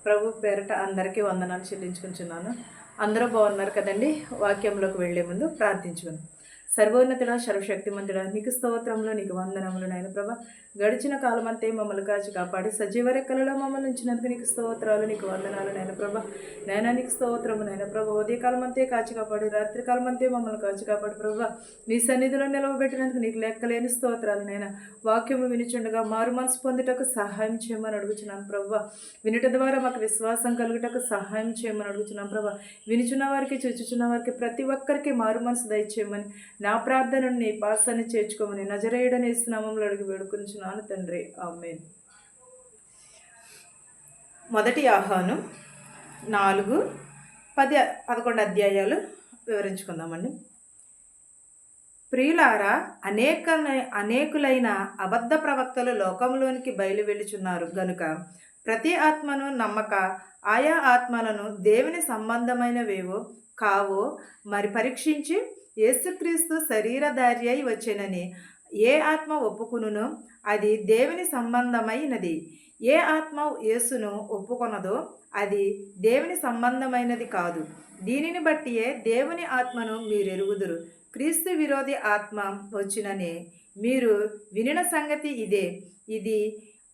ప్రభు పేరిట అందరికీ వందనాలు చెల్లించుకుంటున్నాను. అందరూ బాగున్నారు కదండి. వాక్యంలోకి వెళ్లే ముందు ప్రార్థించుకుందాం. సర్వోన్నతుడా, సర్వశక్తిమంతుడా, నీకు స్తోత్రములు, నీకు వందనములు నాయన ప్రభా. గడిచిన కాలమంతే మమ్మల్ని కాచి కాపాడి సజీవ రెక్కలలో మమ్మల్ని ఉంచినందుకు నీకు స్తోత్రాలు, నీకు వందనాలు నాయన ప్రభా. నైనా నీకు స్తోత్రము నాయన ప్రభా. ఉదయకాలమంతే కాచి కాపాడి రాత్రి కాలమంతే మమ్మల్ని కాచి కాపాడి ప్రభా, నీ సన్నిధిలో నిలవబెట్టినందుకు నీకు లెక్కలేని స్తోత్రాలు నాయన. వాక్యము వినిచుండగా మారు మనసు పొందుటకు సహాయం చేయమని అడుగుచున్నాను ప్రభా. వినుట ద్వారా మాకు విశ్వాసం కలుగుటకు సహాయం చేయమని అడుగుచున్నాను ప్రభా. వినుచున్న వారికి, చూచుచున్న వారికి, ప్రతి ఒక్కరికి మారు మనసు దయచేయమని, నా ప్రార్థనను నీ పాసాన్ని చేర్చుకోమని నజరేయుడనే నామములో అడిగి వేడుకొనుచున్నాను తండ్రి, ఆమేన్. మొదటి ఆహ్వానం 4, 10, 11 అధ్యాయాలు వివరించుకుందామండి. ప్రియులారా, అనేకులైన అబద్ధ ప్రవక్తలు లోకంలోనికి బయలు వెళ్ళుచున్నారు గనుక ప్రతి ఆత్మను నమ్మక ఆయా ఆత్మలను దేవుని సంబంధమైనవేవో కావో మరి పరీక్షించి యేసుక్రీస్తు శరీరధారి అయి వచ్చెనని ఏ ఆత్మ ఒప్పుకునునో అది దేవుని సంబంధమైనది. ఏ ఆత్మ యేసును ఒప్పుకొనదో అది దేవుని సంబంధమైనది కాదు. దీనిని బట్టియే దేవుని ఆత్మను మీరెరుగుదురు. క్రీస్తు విరోధి ఆత్మ వచ్చిననే మీరు వినిన సంగతి ఇదే.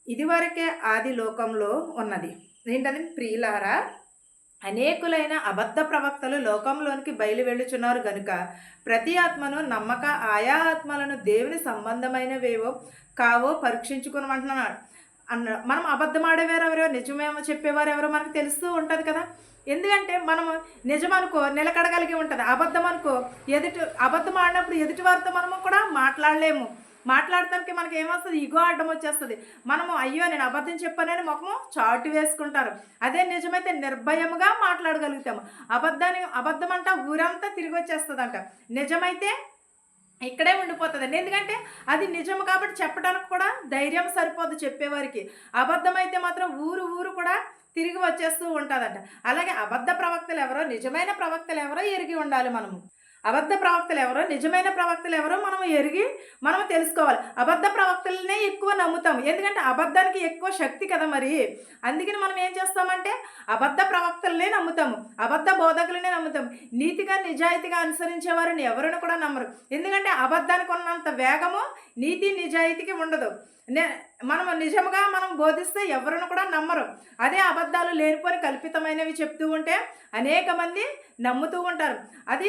ఇదివరకే ఆది లోకంలో ఉన్నది. ఏంటది? ప్రియులారా, అనేకులైన అబద్ధ ప్రవక్తలు లోకంలోనికి బయలు వెళ్ళుచున్నారు గనుక ప్రతి ఆత్మను నమ్మక ఆయా ఆత్మలను దేవుని సంబంధమైనవేవో కావో పరీక్షించుకోమంటున్నాడు మనం అబద్ధం ఆడేవారెవరో నిజమేమో చెప్పేవారు ఎవరో మనకు తెలుస్తూ ఉంటుంది కదా. ఎందుకంటే మనము నిజమనుకో నిలకడగలిగి ఉంటుంది, అబద్ధం అనుకో అబద్ధం ఆడినప్పుడు ఎదుటి వారితో మనము కూడా మాట్లాడలేము. మాట్లాడటానికి మనకి ఏమొస్తుంది? ఇగో అడ్డం వచ్చేస్తుంది. మనము అయ్యో నేను అబద్ధం చెప్పానని ముఖము చాటు వేసుకుంటారు. అదే నిజమైతే నిర్భయముగా మాట్లాడగలుగుతాము. అబద్ధం అంట ఊరంతా తిరిగి వచ్చేస్తుందంట. నిజమైతే ఇక్కడే ఉండిపోతుందండి. ఎందుకంటే అది నిజం కాబట్టి చెప్పడానికి కూడా ధైర్యం సరిపోదు చెప్పేవారికి. అబద్ధం అయితే మాత్రం ఊరు కూడా తిరిగి వచ్చేస్తూ ఉంటుందంట. అలాగే అబద్ధ ప్రవక్తలు ఎవరో, నిజమైన ప్రవక్తలు ఎవరో ఎరిగి ఉండాలి మనము. అబద్ధ ప్రవక్తలు ఎవరో, నిజమైన ప్రవక్తలు ఎవరో మనము తెలుసుకోవాలి. అబద్ధ ప్రవక్తలనే ఎక్కువ నమ్ముతాం, ఎందుకంటే అబద్ధానికి ఎక్కువ శక్తి కదా మరి. అందుకని మనం ఏం చేస్తామంటే అబద్ధ ప్రవక్తలనే నమ్ముతాము, అబద్ధ బోధకులనే నమ్ముతాము. నీతిగా నిజాయితీగా అనుసరించే వారిని ఎవరిని కూడా నమ్మరు. ఎందుకంటే అబద్ధానికి ఉన్నంత వేగము నీతి నిజాయితీకి ఉండదు. నిజముగా మనం బోధిస్తే ఎవరిని కూడా నమ్మరు. అదే అబద్ధాలు లేనిపోని కల్పితమైనవి చెప్తూ ఉంటే అనేక మంది నమ్ముతూ ఉంటారు. అది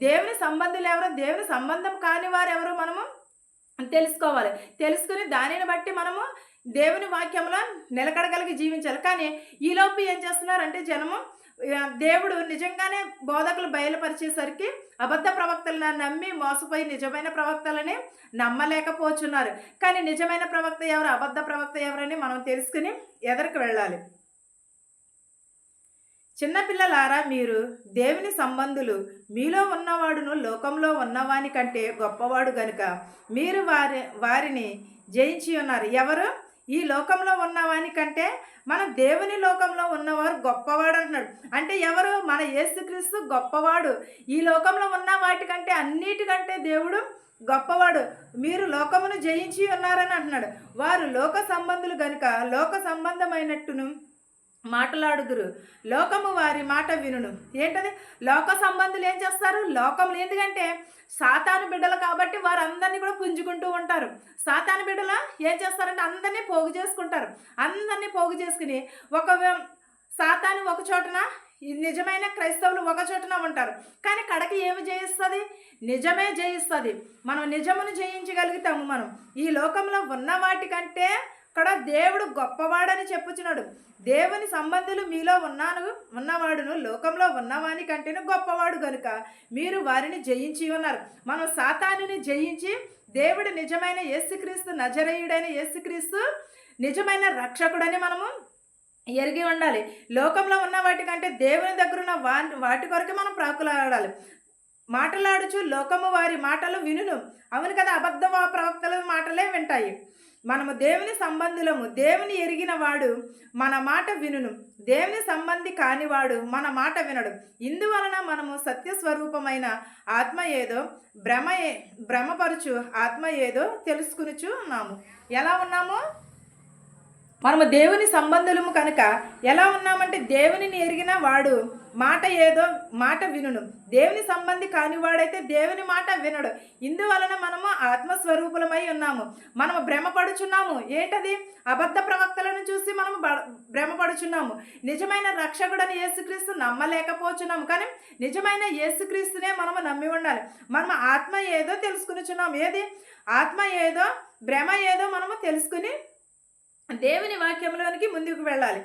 దేవుని సంబంధులు ఎవరో, దేవుని సంబంధం కాని వారు ఎవరో మనము తెలుసుకోవాలి. తెలుసుకుని దానిని బట్టి మనము దేవుని వాక్యంలో నిలకడగలిగి జీవించాలి. కానీ ఈలోపు ఏం చేస్తున్నారంటే జనము దేవుడు నిజంగానే బోధకులు బయలుపరిచేసరికి అబద్ధ ప్రవక్తలను నమ్మి మోసపోయి నిజమైన ప్రవక్తలని నమ్మలేకపోతున్నారు. కానీ నిజమైన ప్రవక్త ఎవరు, అబద్ధ ప్రవక్త ఎవరని మనం తెలుసుకుని ఎదరికి వెళ్ళాలి. చిన్నపిల్లలారా, మీరు దేవుని సంబంధులు. మీలో ఉన్నవాడును లోకంలో ఉన్నవాని కంటే గొప్పవాడు గనుక మీరు వారిని జయించి ఉన్నారు. ఎవరు? ఈ లోకంలో ఉన్నవాని కంటే మన దేవుని లోకంలో ఉన్నవారు గొప్పవాడు అంటున్నాడు. అంటే ఎవరు? మన యేసుక్రీస్తు గొప్పవాడు. ఈ లోకంలో ఉన్న వాటికంటే అన్నిటికంటే దేవుడు గొప్పవాడు. మీరు లోకమును జయించి ఉన్నారని అంటున్నాడు. వారు లోక సంబంధులు గనుక లోక సంబంధమైనట్టును మాట్లాడుదురు, లోకము వారి మాట వినును. ఏంటది? లోక సంబంధులు ఏం చేస్తారు? లోకములు. ఎందుకంటే సాతాను బిడ్డలు కాబట్టి వారు అందరినీ కూడా పుంజుకుంటూ ఉంటారు. సాతాను బిడ్డలు ఏం చేస్తారంటే అందరినీ పోగు చేసుకుంటారు. అందరినీ పోగు చేసుకుని సాతాను ఒక చోటన, నిజమైన క్రైస్తవులు ఒక చోటన ఉంటారు. కానీ కడకి ఏమి జయిస్తుంది? నిజమే జయిస్తుంది. మనం నిజమును జయించగలుగుతాము. మనం ఈ లోకంలో ఉన్న వాటికంటే ఇక్కడ దేవుడు గొప్పవాడని చెప్పుచున్నాడు. దేవుని సంబంధులు మీలో ఉన్నవాడును లోకంలో ఉన్నవాని కంటేను గొప్పవాడు గనుక మీరు వారిని జయించి ఉన్నారు. మనం సాతానుని జయించి దేవుడు నిజమైన యేసుక్రీస్తు, నజరేయుడైన యేసుక్రీస్తు నిజమైన రక్షకుడని మనము ఎరిగి ఉండాలి. లోకంలో ఉన్న వాటికంటే దేవుని దగ్గర ఉన్న వాటి కొరకు మనం ప్రాకులాడాలి. మాటలాడుచు లోకము వారి మాటలు వినును. అవును కదా, అబద్ధ ప్రవక్తల మాటలే వింటాయి. మనము దేవుని సంబంధులము. దేవుని ఎరిగిన వాడు మన మాట వినును. దేవుని సంబంధి కానివాడు మన మాట వినడు. ఇందువలన మనము సత్యస్వరూపమైన ఆత్మ ఏదో భ్రమపరుచు ఆత్మ ఏదో తెలుసుకునుచు ఉన్నాము. ఎలా ఉన్నాము? మనము దేవుని సంబంధులము కనుక ఎలా ఉన్నామంటే దేవునిని ఎరిగిన వాడు మాట వినును. దేవుని సంబంధి కానివాడైతే దేవుని మాట వినడు. ఇందువలన మనము ఆత్మస్వరూపులమై ఉన్నాము. మనము భ్రమపడుచున్నాము. ఏంటది? అబద్ధ ప్రవక్తలను చూసి మనము భ్రమపడుచున్నాము. నిజమైన రక్షకుడని యేసుక్రీస్తు నమ్మలేకపోచున్నాము. కానీ నిజమైన యేసుక్రీస్తునే మనము నమ్మి ఉండాలి. మనము ఆత్మ ఏదో తెలుసుకునిచున్నాము. ఏది? ఆత్మ ఏదో భ్రమ ఏదో మనము తెలుసుకుని దేవుని వాక్యంలోనికి ముందుకు వెళ్ళాలి.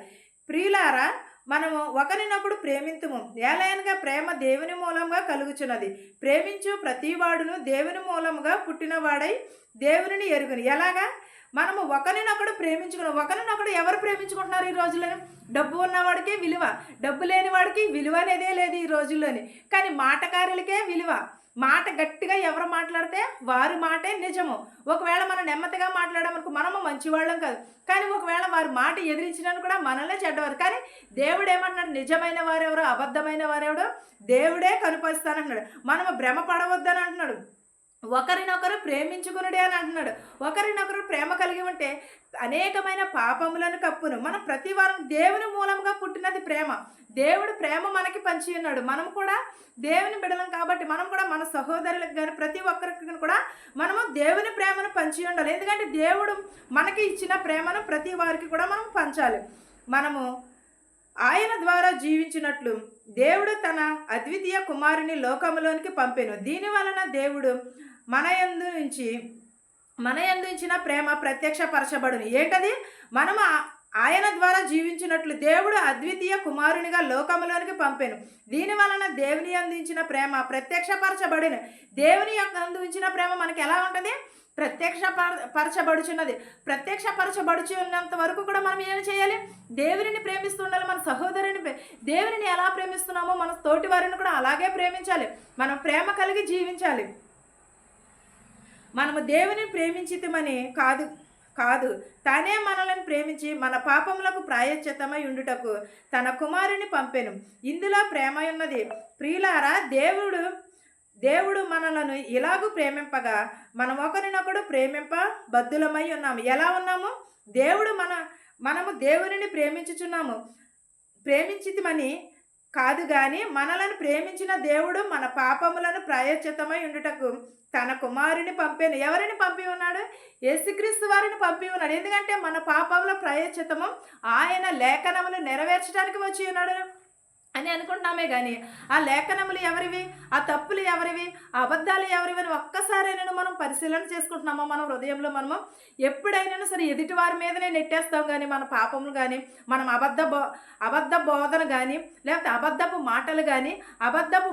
ప్రియులారా, మనము ఒకరినొకడు ప్రేమింతుము. ఏలయనగా ప్రేమ దేవుని మూలంగా కలుగుచున్నది. ప్రేమించు ప్రతివాడును దేవుని మూలముగా పుట్టినవాడై దేవునిని ఎరుగును. ఎలాగా? మనము ఒకరినొకడు ప్రేమించుకున్నాం. ఒకరినొకడు ఎవరు ప్రేమించుకుంటున్నారు ఈ రోజుల్లోని? డబ్బు ఉన్నవాడికే విలువ, డబ్బు లేని వాడికి విలువ అనేదే లేదు ఈ రోజుల్లోని. కానీ మాటకారులకే విలువ. మాట గట్టిగా ఎవరు మాట్లాడితే వారి మాటే నిజము. ఒకవేళ మనం నెమ్మదిగా మాట్లాడామనుకో మనము మంచివాళ్ళం కాదు. కానీ ఒకవేళ వారి మాట ఎదిరించినాను కూడా మనల్నే చెడ్డవారు. కానీ దేవుడు ఏమంటున్నాడు? నిజమైన వారెవరో అబద్ధమైన వారెవడో దేవుడే కనుపరుస్తానంటున్నాడు. మనము భ్రమ పడవద్దని అంటున్నాడు. ఒకరినొకరు ప్రేమించుకునుడే అని అంటున్నాడు. ఒకరినొకరు ప్రేమ కలిగి ఉంటే అనేకమైన పాపములను కప్పును. మనం ప్రతి వారం దేవుని మూలంగా పుట్టినది ప్రేమ. దేవుడు ప్రేమ మనకి పంచి ఉన్నాడు. మనం కూడా దేవుని బిడలం కాబట్టి మనం కూడా మన సహోదరులకు కానీ ప్రతి ఒక్కరికి కూడా మనము దేవుని ప్రేమను పంచి ఉండాలి. ఎందుకంటే దేవుడు మనకి ఇచ్చిన ప్రేమను ప్రతి వారికి కూడా మనం పంచాలి. మనము ఆయన ద్వారా జీవించినట్లు దేవుడు తన అద్వితీయ కుమారుని లోకములోనికి పంపెను. దీని వలన దేవుడు మన యందు ఉంచిన ప్రేమ ప్రత్యక్షపరచబడును. ఏంటది? మనము ఆయన ద్వారా జీవించినట్లు దేవుడు అద్వితీయ కుమారునిగా లోకములోనికి పంపెను. దీని వలన దేవుని అందించిన ప్రేమ ప్రత్యక్షపరచబడిన. దేవుని యొక్క అందించిన ప్రేమ మనకి ఎలా ఉంటుంది? ప్రత్యక్షపరచబడుచున్నది. ప్రత్యక్షపరచబడుచున్నంత వరకు కూడా మనం ఏమి చేయాలి? దేవునిని ప్రేమిస్తూ ఉండాలి. మన సహోదరుని దేవునిని ఎలా ప్రేమిస్తున్నామో మన తోటి వారిని కూడా అలాగే ప్రేమించాలి. మనం ప్రేమ కలిగి జీవించాలి. మనము దేవుని ప్రేమించితమని కాదు తానే మనల్ని ప్రేమించి మన పాపములకు ప్రాయశ్చిత్తమై ఉండుటకు తన కుమారుని పంపెను. ఇందులో ప్రేమ ఉన్నది. ప్రియులారా, దేవుడు మనలను ఇలాగూ ప్రేమింపగా మనం ఒకరినొకడు ప్రేమింప బద్దులమై ఉన్నాము. ఎలా ఉన్నాము? మనము దేవునిని ప్రేమించితమని కాదు కానీ మనలను ప్రేమించిన దేవుడు మన పాపములను ప్రాయశ్చిత్తమై ఉండుటకు తన కుమారుని పంపాను. ఎవరిని పంపి ఉన్నాడు? యేసుక్రీస్తు వారిని పంపి ఉన్నాడు. ఎందుకంటే మన పాపముల ప్రాయశ్చిత్తము ఆయన లేఖనములు నెరవేర్చడానికి వచ్చి ఉన్నాడు అని అనుకుంటున్నామే కానీ ఆ లేఖనములు ఎవరివి, ఆ తప్పులు ఎవరివి, ఆ అబద్ధాలు ఎవరివి అని ఒక్కసారైనా మనం పరిశీలన చేసుకుంటున్నామో మన హృదయంలో మనము ఎప్పుడైనా సరే ఎదుటి వారి మీదనే నెట్టేస్తాం. కానీ మన పాపములు కానీ మనం అబద్ధ బోధన కానీ లేకపోతే అబద్ధపు మాటలు కానీ అబద్ధపు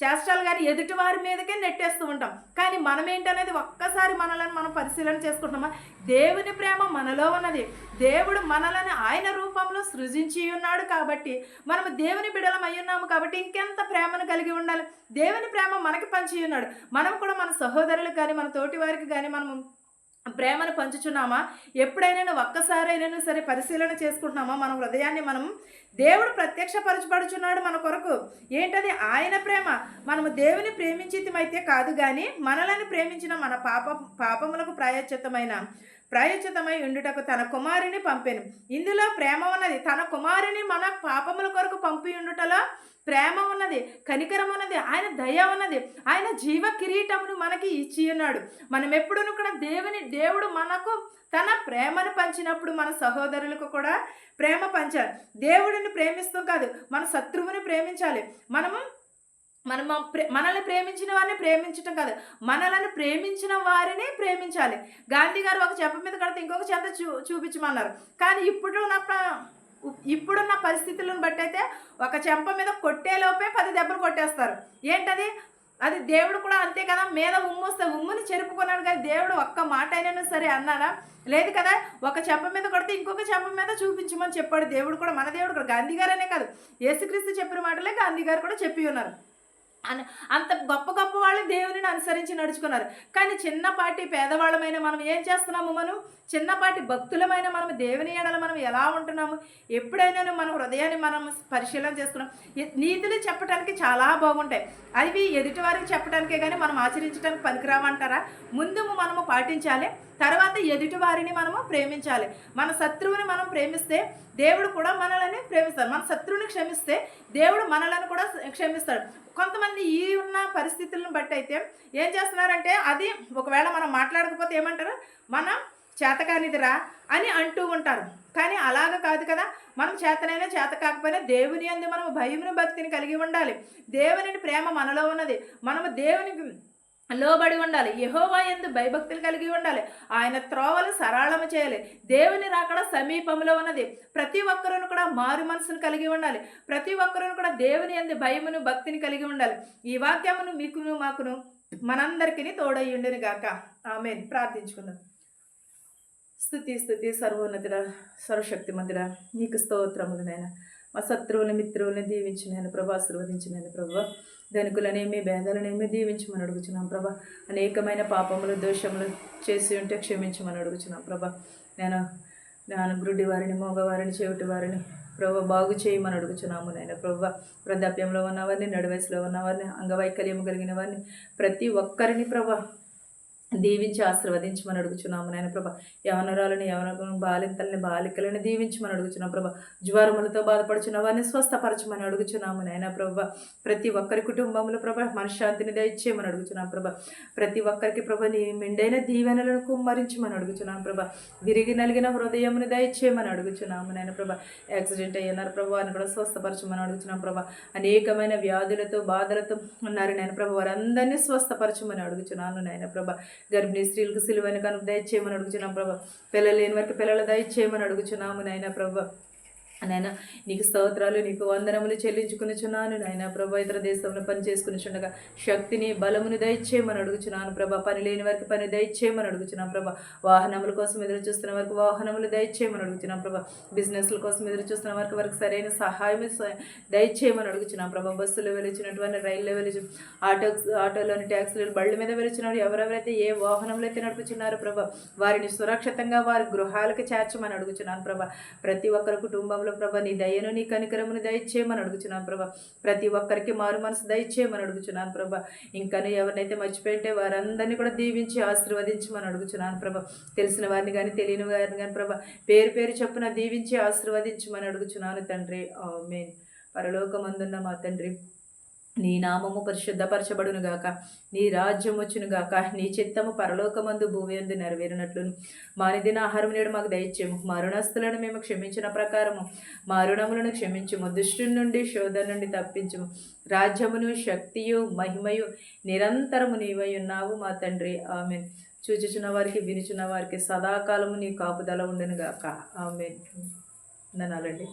చేష్టాలు కానీ ఎదుటి వారి మీదకే నెట్టేస్తూ ఉంటాం. కానీ మనం ఏంటనేది ఒక్కసారి మనలను మనం పరిశీలన చేసుకుంటున్నామా? దేవుని ప్రేమ మనలో ఉన్నది. దేవుడు మనలను ఆయన రూపంలో సృజించి ఉన్నాడు కాబట్టి మనము దేవుని బిడలం అయి ఉన్నాము కాబట్టి ఇంకెంత ప్రేమను కలిగి ఉండాలి? దేవుని ప్రేమ మనకి పంచి ఉన్నాడు. మనం కూడా మన సహోదరులకు కానీ మన తోటి వారికి కానీ మనము ప్రేమను పంచుచున్నామా? ఎప్పుడైనా ఒక్కసారైనా సరే పరిశీలన చేసుకుంటున్నామా? మన హృదయాన్ని మనం దేవుడు ప్రత్యక్షపరచబడుచున్నాడు మన కొరకు. ఏంటది? ఆయన ప్రేమ. మనము దేవుని ప్రేమించితమైతే కాదు కానీ మనలను ప్రేమించిన మన పాపములకు ప్రాయశ్చిత్తమై ఉండుటకు తన కుమారుని పంపెను. ఇందులో ప్రేమ ఉన్నది. తన కుమారుని మన పాపముల కొరకు పంపి ఉండుటలో ప్రేమ ఉన్నది, కనికరం ఉన్నది, ఆయన దయ ఉన్నది, ఆయన జీవ కిరీటమును మనకి ఇచ్చి ఉన్నాడు. మనం ఎప్పుడూ కూడా దేవుడు మనకు తన ప్రేమను పంచినప్పుడు మన సహోదరులకు కూడా ప్రేమ పంచాలి. దేవుడిని ప్రేమిస్తూ కాదు, మన శత్రువుని ప్రేమించాలి. మనల్ని ప్రేమించిన వారిని ప్రేమించటం కాదు, మనల్ని ప్రేమించిన వారిని ప్రేమించాలి. గాంధీ గారు ఒక చెంప మీద కడితే ఇంకొక చెంప చూపించమన్నారు. కానీ ఇప్పుడున్న పరిస్థితులను బట్టి అయితే ఒక చెంప మీద కొట్టేలోపే 10 దెబ్బలు కొట్టేస్తారు. ఏంటది? అది దేవుడు కూడా అంతే కదా. మీద ఉమ్మొస్తే ఉమ్ముని చెరుపుకున్నాడు కానీ దేవుడు ఒక్క మాట అయినా సరే అన్నాడా? లేదు కదా. ఒక చెంప మీద కొడితే ఇంకొక చెంప మీద చూపించమని చెప్పాడు దేవుడు కూడా. మన దేవుడు కూడా. గాంధీ గారనే కాదు, యేసుక్రీస్తు చెప్పిన మాటలే గాంధీ గారు కూడా చెప్పి ఉన్నారు. అంత గొప్ప వాళ్ళు దేవుని అనుసరించి నడుచుకున్నారు. కానీ చిన్నపాటి పేదవాళ్ళమైన మనం ఏం చేస్తున్నాము? మనం చిన్నపాటి భక్తులమైన మనం దేవుని ఎడల మనం ఎలా ఉంటున్నాము? ఎప్పుడైనా మన హృదయాన్ని మనం పరిశీలన చేసుకున్నాం. నీతులు చెప్పడానికి చాలా బాగుంటాయి, అవి ఎదుటి వారికి చెప్పడానికే కానీ మనం ఆచరించడానికి పనికిరామంటారా? ముందు మనము పాటించాలి. తర్వాత ఎదుటి వారిని మనము ప్రేమించాలి. మన శత్రువుని మనం ప్రేమిస్తే దేవుడు కూడా మనల్ని ప్రేమిస్తాడు. మన శత్రువుని క్షమిస్తే దేవుడు మనలను కూడా క్షమిస్తాడు. కొంతమంది ఈ ఉన్న పరిస్థితులను బట్టి అయితే ఏం చేస్తున్నారంటే, అది ఒకవేళ మనం మాట్లాడకపోతే ఏమంటారు, మనం చేతకానిదిరా అని అంటూ ఉంటారు. కానీ అలాగ కాదు కదా. మనం చేతనైనా చేత కాకపోయినా దేవుని యందు మనం భయమును భక్తిని కలిగి ఉండాలి. దేవుని ప్రేమ మనలో ఉన్నది. మనము దేవునికి లోబడి ఉండాలి. యెహోవా యందు భయభక్తులు కలిగి ఉండాలి. ఆయన త్రోవలు సరళము చేయాలి. దేవుని రాకడ సమీపంలో ఉన్నది. ప్రతి ఒక్కరూ కూడా మారు మనసును కలిగి ఉండాలి. ప్రతి ఒక్కరూ కూడా దేవుని యందు భయమును భక్తిని కలిగి ఉండాలి. ఈ వాక్యమును మీకును మాకును మనందరికీ తోడయ్యుండును గాక. ఆమేన్. ప్రార్థించుకుందాం. స్తుతి సర్వోన్నతుడా, సర్వశక్తిమంతుడా, నీకు స్తోత్రములు నాయనా. మా శత్రువుల మిత్రువులని దీవించినాను ప్రభా, ఆశీర్వదించినాను ప్రభా. ధనికులనేమి భేదాలనేమి దీవించమని అడుగుచున్నాం ప్రభా. అనేకమైన పాపములు దోషములు చేసి ఉంటే క్షమించమని అడుగుచున్నాం ప్రభా. నేను గుడ్డి వారిని, మోగవారిని, చెవిటి వారిని ప్రభా బాగు చేయమని అడుగుచున్నాము నాయన ప్రభా. వృద్ధాప్యంలో ఉన్నవారిని, నడివయసులో ఉన్నవారిని, అంగవైకల్యం కలిగిన వారిని ప్రతి ఒక్కరిని ప్రభా దీవించి ఆశీర్వదించమని అడుగుచున్నాము నాయన ప్రభా. యవనరాలని, బాలింతలని, బాలికలని దీవించమని అడుగుచున్నాం ప్రభా. జ్వరములతో బాధపడుచున్న వారిని స్వస్థపరచమని అడుగుచున్నాము నాయన ప్రభా. ప్రతి ఒక్కరి కుటుంబంలో ప్రభా మనశ్శాంతిని దయచేయమని అడుగుచున్నాం ప్రభా. ప్రతి ఒక్కరికి ప్రభా నీ మెండైన దీవెనలను కుమ్మరించమని అడుగుచున్నాం ప్రభా. విరిగి నలిగిన హృదయమును దయచేయమని అడుగుచున్నాము నాయన ప్రభా. యాక్సిడెంట్ అయ్యన్నారు ప్రభా అని కూడా స్వస్థపరచమని అడుగుచున్నాం ప్రభా. అనేకమైన వ్యాధులతో బాధలతో ఉన్నారు నాయన ప్రభా. వారందరినీ స్వస్థపరచమని అడుగుచున్నాను నాయన ప్రభా. గర్భిణీ స్త్రీలకు సిలువైన కనుక దయచేయమని అడుగుచున్నాం ప్రభా. పిల్లలు లేని వారికి పిల్లలు దయచేయమని అడుగుచున్నాము నాయన ప్రభా. నాయన నీకు స్తోత్రాలు, నీకు వందనములు చెల్లించుకునిచున్నాను నాయన ప్రభా. ఇతర దేశంలో పని చేసుకునిచుండగా శక్తిని బలమును దయచేయమని అడుగుచున్నాను ప్రభా. పని లేని వారికి పని దయచేయమని అడుగుచున్నాం ప్రభా. వాహనముల కోసం ఎదురు చూస్తున్న వారికి వాహనములు దయచేయమని అడుగుచున్నాం ప్రభా. బిజినెస్ల కోసం ఎదురు చూస్తున్న వారికి సరైన సహాయం దయచేయమని అడుగుచున్నాం ప్రభా. బస్సులో వెలిచినటువంటి, రైల్లో వెలిచి, ఆటోలోని, ట్యాక్సీలు, బళ్ళ మీద వెలిచినారు ఎవరెవరైతే ఏ వాహనంలో అయితే నడుపుచున్నారో ప్రభా వారిని సురక్షితంగా వారి గృహాలకు చేర్చమని అడుగుచున్నాను ప్రభా. ప్రతి ఒక్కరి కుటుంబంలో ప్రభా నీ దయను, నీ కనికరమును దయచేయమని అడుగుచున్నాను ప్రభా. ప్రతి ఒక్కరికి మారు మనసు దయచేయమని అడుగుచున్నాను ప్రభా. ఇంకా ఎవరినైతే మర్చిపోయింటే వారందరినీ కూడా దీవించి ఆశీర్వదించమని అడుగుచున్నాను ప్రభా. తెలిసిన వారిని కానీ తెలియని వారిని కానీ ప్రభా పేరు పేరు చొప్పున దీవించి ఆశీర్వదించమని అడుగుచున్నాను తండ్రి. ఆమేన్. పరలోకమందున్న మా తండ్రి, నీ నామము పరిశుద్ధపరచబడును గాక, నీ రాజ్యం వచ్చును గాక, నీ చిత్తము పరలోకమందు భూమియందు నెరవేరినట్లును మా నిదిన ఆహారం నేడు మాకు దయచేయము. మా రుణస్తులను మేము క్షమించిన ప్రకారము మా రుణములను క్షమించుము. దుష్టుని నుండి, శోధన నుండి తప్పించుము. రాజ్యమును, శక్తియు, మహిమయు నిరంతరము నీవై ఉన్నావు మా తండ్రి. ఆమేన్. చూచుచున్న వారికి, వినుచున్న వారికి సదాకాలము నీ కాపుదల ఉండును గాక. ఆమేన్. వందనాలండి.